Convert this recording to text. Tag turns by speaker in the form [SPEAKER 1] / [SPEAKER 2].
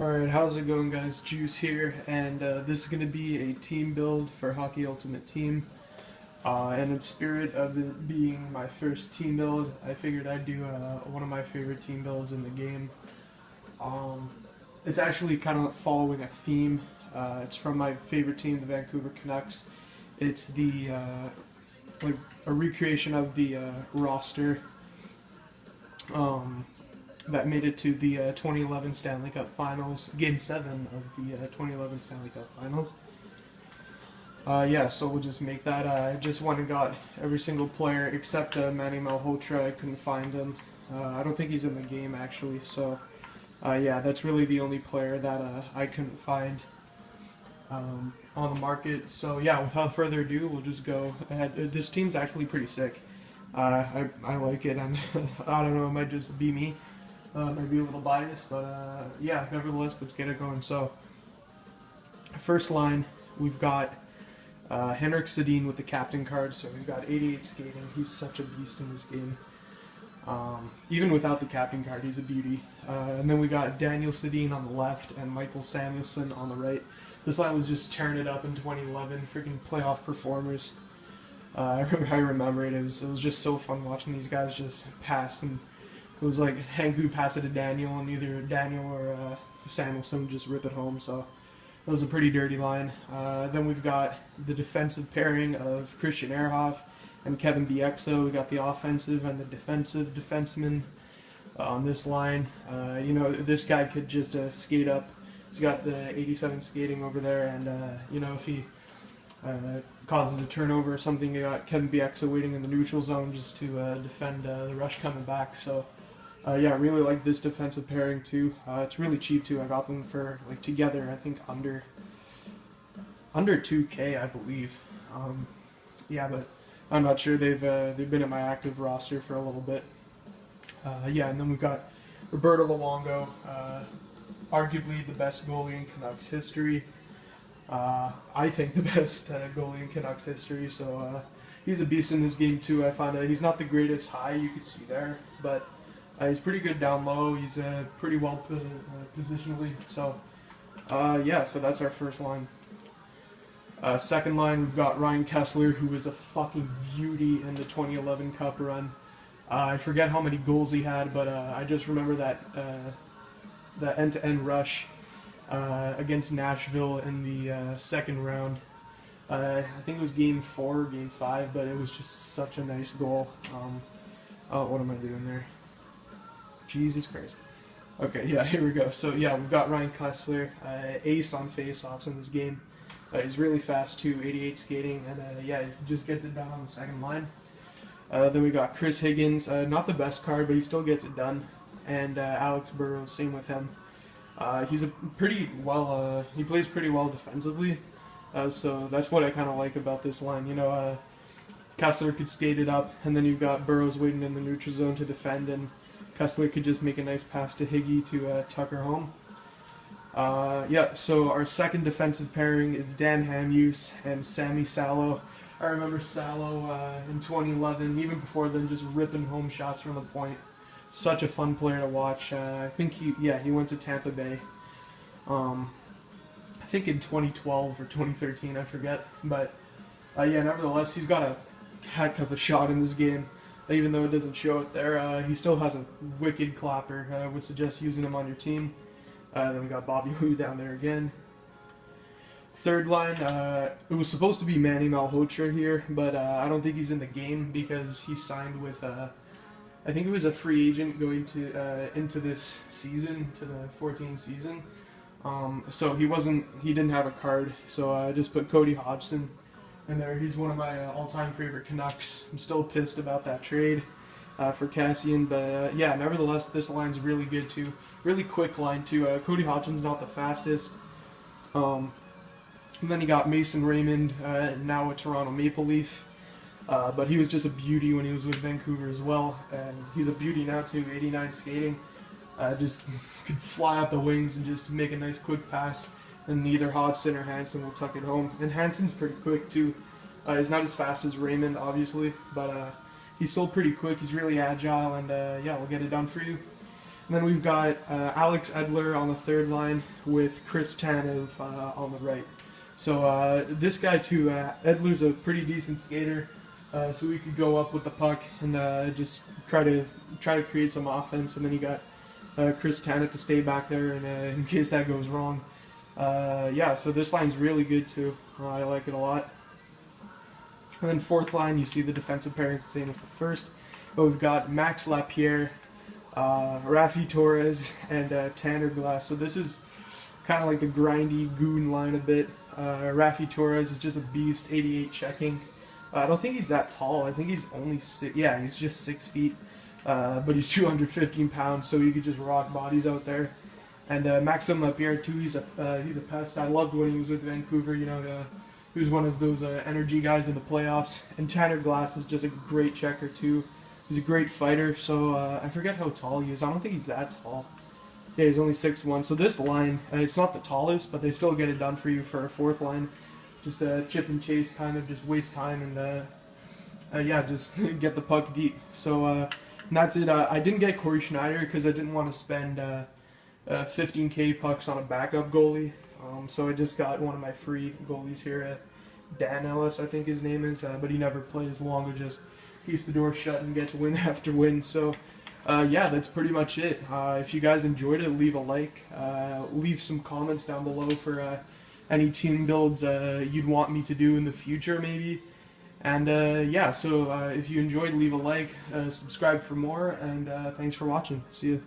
[SPEAKER 1] Alright, how's it going guys? Juice here, and this is going to be a team build for Hockey Ultimate Team. And in spirit of it being my first team build, I figured I'd do one of my favorite team builds in the game. It's actually kind of following a theme. It's from my favorite team, the Vancouver Canucks. It's the like a recreation of the roster that made it to the 2011 Stanley Cup Finals, Game 7 of the 2011 Stanley Cup Finals. Yeah, so we'll just make that. I just went and got every single player except Manny Malhotra. I couldn't find him. I don't think he's in the game actually, so yeah, that's really the only player that I couldn't find on the market. So yeah, without further ado, we'll just go ahead. This team's actually pretty sick. I like it, and I don't know, it might just be me. Might be a little biased, but yeah, nevertheless, let's get it going. So, first line, we've got Henrik Sedin with the captain card, so we've got 88 skating. He's such a beast in this game. Even without the captain card, he's a beauty. And then we got Daniel Sedin on the left and Michael Samuelsson on the right. This line was just tearing it up in 2011, freaking playoff performers. I remember it. It was just so fun watching these guys just pass, and it was like Hank would pass it to Daniel, and either Daniel or Samuelsson would just rip it home. So it was a pretty dirty line. Then we've got the defensive pairing of Christian Ehrhoff and Kevin Bieksa. We got the offensive and the defensive defenseman on this line. You know, this guy could just skate up. He's got the 87 skating over there, and you know, if he causes a turnover or something, you got Kevin Bieksa waiting in the neutral zone just to defend the rush coming back. So yeah, I really like this defensive pairing too. It's really cheap too. I got them for like together, I think under 2K, I believe. Yeah, but I'm not sure. They've been at my active roster for a little bit. Yeah, and then we've got Roberto Luongo, arguably the best goalie in Canucks history. I think the best goalie in Canucks history. So he's a beast in this game too. I found out he's not the greatest high, you could see there, but he's pretty good down low. He's pretty well positionally. So yeah, so that's our first line. Second line, we've got Ryan Kesler, who was a fucking beauty in the 2011 Cup run. I forget how many goals he had, but I just remember that end-to-end rush against Nashville in the second round. I think it was Game 4 or Game 5, but it was just such a nice goal. Oh, what am I doing there? Jesus Christ. Okay, yeah, here we go. So yeah, we've got Ryan Kesler, ace on face-offs in this game. He's really fast too, 88 skating, and yeah, he just gets it done on the second line. Then we got Chris Higgins, not the best card, but he still gets it done. And Alex Burrows, same with him. He's he plays pretty well defensively, so that's what I kind of like about this line. You know, Kesler could skate it up, and then you've got Burrows waiting in the neutral zone to defend, and Kesler could just make a nice pass to Higgy to tuck her home. Yeah, so our second defensive pairing is Dan Hamhuis and Sammy Salo. I remember Salo in 2011, even before then, just ripping home shots from the point. Such a fun player to watch. I think he went to Tampa Bay. I think in 2012 or 2013, I forget. But yeah, nevertheless, he's got a heck of a shot in this game. Even though it doesn't show it there, he still has a wicked clapper. I would suggest using him on your team. Then we got Bobby Lou down there again. Third line, it was supposed to be Manny Malhotra here, but I don't think he's in the game because he signed with, I think it was a free agent going to into this season, to the 14 season. So he didn't have a card, so I just put Cody Hodgson in there. He's one of my all-time favorite Canucks. I'm still pissed about that trade for Cassian, but yeah, nevertheless, this line's really good too. Really quick line too. Cody Hodgson's not the fastest. And then you got Mason Raymond, now a Toronto Maple Leaf. But he was just a beauty when he was with Vancouver as well. And he's a beauty now too, 89 skating. Just could fly out the wings and just make a nice quick pass. And either Hodgson or Hansen will tuck it home. And Hansen's pretty quick too. He's not as fast as Raymond, obviously. But he's still pretty quick. He's really agile. And yeah, we'll get it done for you. And then we've got Alex Edler on the third line with Chris Tanev on the right. So this guy too, Edler's a pretty decent skater, so we could go up with the puck and just try to create some offense. And then you got Chris Tanev to stay back there in case that goes wrong. Yeah, so this line's really good too. I like it a lot. And then fourth line, you see the defensive pairings the same as the first, but we've got Max Lapierre, Raffi Torres, and Tanner Glass. So this is kind of like the grindy goon line a bit. Raffi Torres is just a beast, 88 checking. I don't think he's that tall. I think he's only he's just 6 feet, but he's 215 pounds, so he could just rock bodies out there. And Maxime Lapierre too, he's a pest. I loved when he was with Vancouver. You know, he was one of those energy guys in the playoffs. And Tanner Glass is just a great checker too. He's a great fighter. So I forget how tall he is. I don't think he's that tall. Yeah, he's only 6'1". So this line, it's not the tallest, but they still get it done for you for a fourth line. Just chip and chase, kind of just waste time and yeah, just get the puck deep. So and that's it. I didn't get Corey Schneider because I didn't want to spend 15K pucks on a backup goalie. So I just got one of my free goalies here, Dan Ellis, I think his name is, but he never plays long, or just keeps the door shut and gets win after win. So yeah, that's pretty much it. If you guys enjoyed it, leave a like, leave some comments down below for any team builds you'd want me to do in the future maybe. And yeah, so if you enjoyed, leave a like, subscribe for more, and thanks for watching. See you.